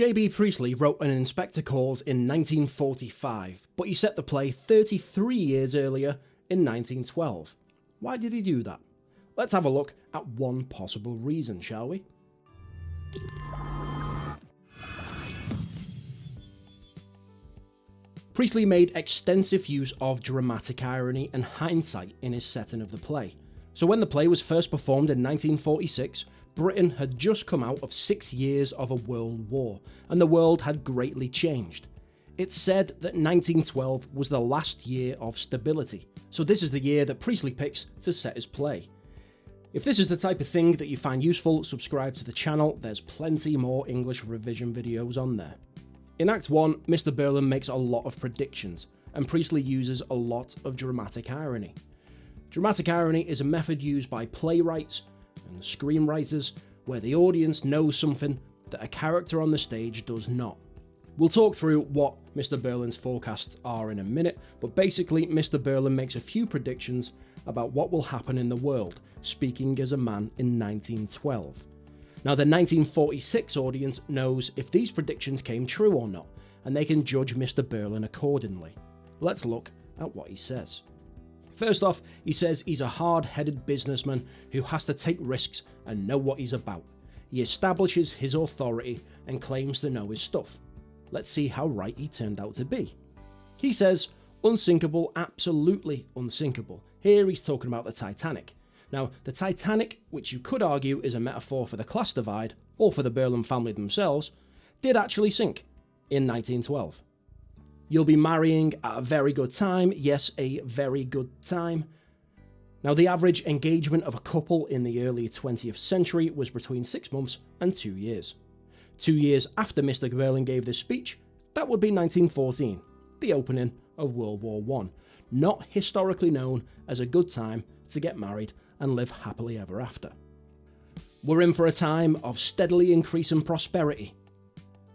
J.B. Priestley wrote an Inspector Calls in 1945, but he set the play 33 years earlier in 1912. Why did he do that? Let's have a look at one possible reason, shall we? Priestley made extensive use of dramatic irony and hindsight in his setting of the play. So when the play was first performed in 1946, Britain had just come out of 6 years of a world war, and the world had greatly changed. It's said that 1912 was the last year of stability, so this is the year that Priestley picks to set his play. If this is the type of thing that you find useful, subscribe to the channel, there's plenty more English revision videos on there. In Act 1, Mr Birling makes a lot of predictions, and Priestley uses a lot of dramatic irony. Dramatic irony is a method used by playwrights and screenwriters where the audience knows something that a character on the stage does not. We'll talk through what Mr Birling's forecasts are in a minute, but basically Mr Birling makes a few predictions about what will happen in the world, speaking as a man in 1912. Now, the 1946 audience knows if these predictions came true or not, and they can judge Mr Birling accordingly. Let's look at what he says. First off, he says he's a hard-headed businessman who has to take risks and know what he's about. He establishes his authority and claims to know his stuff. Let's see how right he turned out to be. He says, unsinkable, absolutely unsinkable. Here he's talking about the Titanic. Now, the Titanic, which you could argue is a metaphor for the class divide, or for the Birling family themselves, did actually sink in 1912. You'll be marrying at a very good time, yes, a very good time. Now, the average engagement of a couple in the early 20th century was between 6 months and 2 years. 2 years after Mr Birling gave this speech, that would be 1914, the opening of World War I, not historically known as a good time to get married and live happily ever after. We're in for a time of steadily increasing prosperity.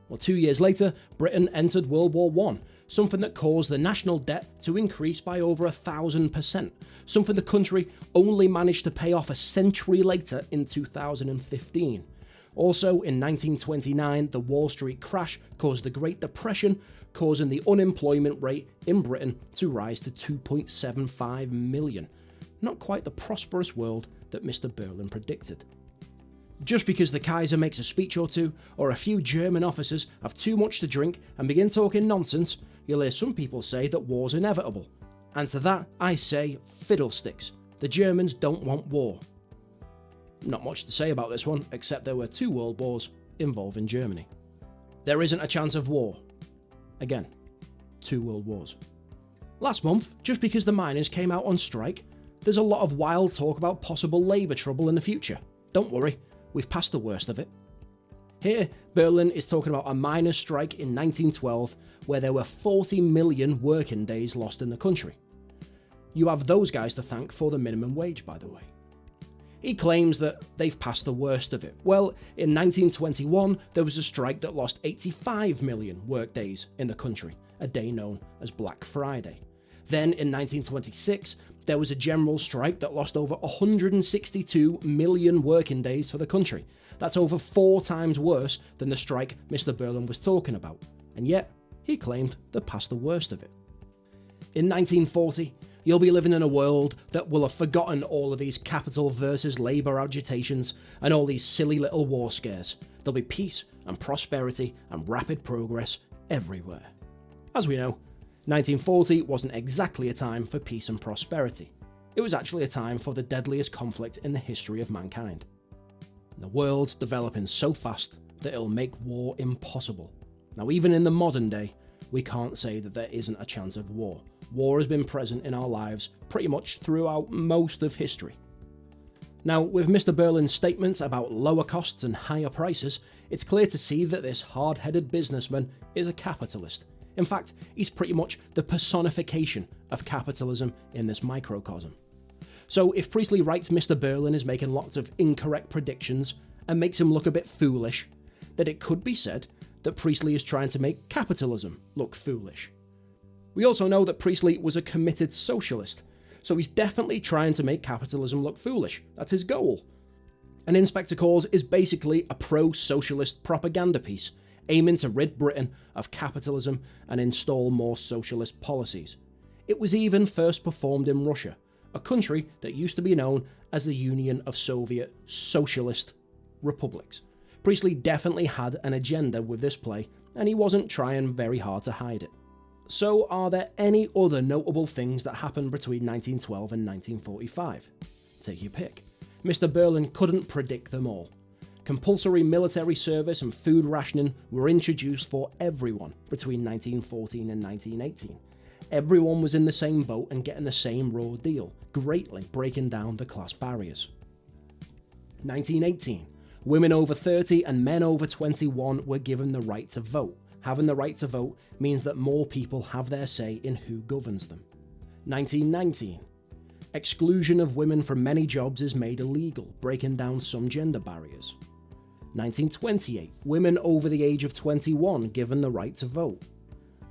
Well, 2 years later, Britain entered World War I, something that caused the national debt to increase by over 1,000%, something the country only managed to pay off a century later in 2015. Also, in 1929, the Wall Street crash caused the Great Depression, causing the unemployment rate in Britain to rise to 2.75 million. Not quite the prosperous world that Mr Birling predicted. Just because the Kaiser makes a speech or two, or a few German officers have too much to drink and begin talking nonsense, you'll hear some people say that war's inevitable. And to that, I say, fiddlesticks. The Germans don't want war. Not much to say about this one, except there were 2 world wars involving Germany. There isn't a chance of war. Again, 2 world wars. Last month, just because the miners came out on strike, there's a lot of wild talk about possible labour trouble in the future. Don't worry, we've passed the worst of it. Here, Birling is talking about a miners' strike in 1912 where there were 40 million working days lost in the country. You have those guys to thank for the minimum wage, by the way. He claims that they've passed the worst of it. Well, in 1921, there was a strike that lost 85 million work days in the country, a day known as Black Friday. Then, in 1926, there was a general strike that lost over 162 million working days for the country. That's over 4 times worse than the strike Mr Birling was talking about, and yet he claimed they'd passed the worst of it. In 1940, you'll be living in a world that will have forgotten all of these capital versus labour agitations and all these silly little war scares. There'll be peace and prosperity and rapid progress everywhere. As we know, 1940 wasn't exactly a time for peace and prosperity. It was actually a time for the deadliest conflict in the history of mankind. The world's developing so fast that it'll make war impossible. Now, even in the modern day, we can't say that there isn't a chance of war. War has been present in our lives pretty much throughout most of history. Now, with Mr Birling's statements about lower costs and higher prices, it's clear to see that this hard-headed businessman is a capitalist. In fact, he's pretty much the personification of capitalism in this microcosm. So if Priestley writes Mr Birling is making lots of incorrect predictions and makes him look a bit foolish, then it could be said that Priestley is trying to make capitalism look foolish. We also know that Priestley was a committed socialist, so he's definitely trying to make capitalism look foolish. That's his goal. An Inspector Calls is basically a pro-socialist propaganda piece, aiming to rid Britain of capitalism and install more socialist policies. It was even first performed in Russia, a country that used to be known as the Union of Soviet Socialist Republics. Priestley definitely had an agenda with this play, and he wasn't trying very hard to hide it. So, are there any other notable things that happened between 1912 and 1945? Take your pick. Mr. Birling couldn't predict them all. Compulsory military service and food rationing were introduced for everyone between 1914 and 1918. Everyone was in the same boat and getting the same raw deal, greatly breaking down the class barriers. 1918. Women over 30 and men over 21 were given the right to vote. Having the right to vote means that more people have their say in who governs them. 1919. Exclusion of women from many jobs is made illegal, breaking down some gender barriers. 1928. Women over the age of 21 given the right to vote.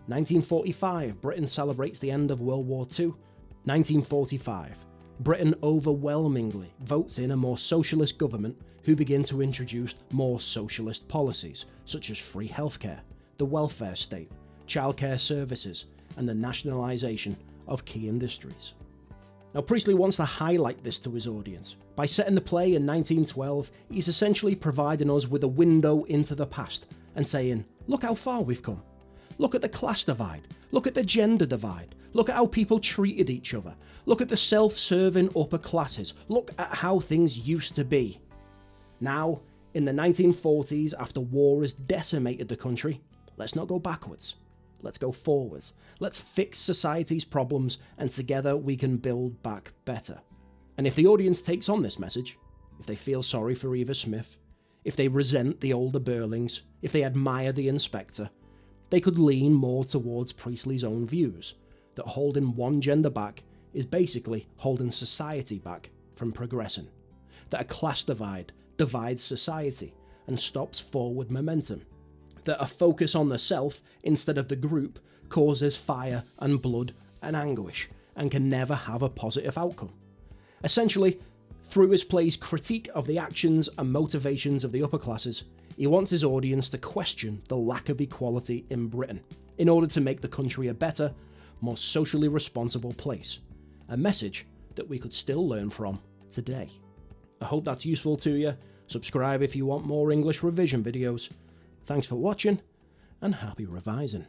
1945. Britain celebrates the end of World War II. 1945. Britain overwhelmingly votes in a more socialist government who begin to introduce more socialist policies, such as free healthcare, the welfare state, childcare services, and the nationalisation of key industries. Now, Priestley wants to highlight this to his audience. By setting the play in 1912, he's essentially providing us with a window into the past and saying, look how far we've come. Look at the class divide. Look at the gender divide. Look at how people treated each other. Look at the self-serving upper classes. Look at how things used to be. Now, in the 1940s, after war has decimated the country, let's not go backwards. Let's go forwards. Let's fix society's problems, and together we can build back better. And if the audience takes on this message, if they feel sorry for Eva Smith, if they resent the older Birlings, if they admire the inspector, they could lean more towards Priestley's own views, that holding one gender back is basically holding society back from progressing, that a class divide divides society and stops forward momentum, that a focus on the self instead of the group causes fire and blood and anguish and can never have a positive outcome. Essentially, through his play's critique of the actions and motivations of the upper classes, he wants his audience to question the lack of equality in Britain in order to make the country a better, more socially responsible place, a message that we could still learn from today. I hope that's useful to you. Subscribe if you want more English revision videos. Thanks for watching, and happy revising.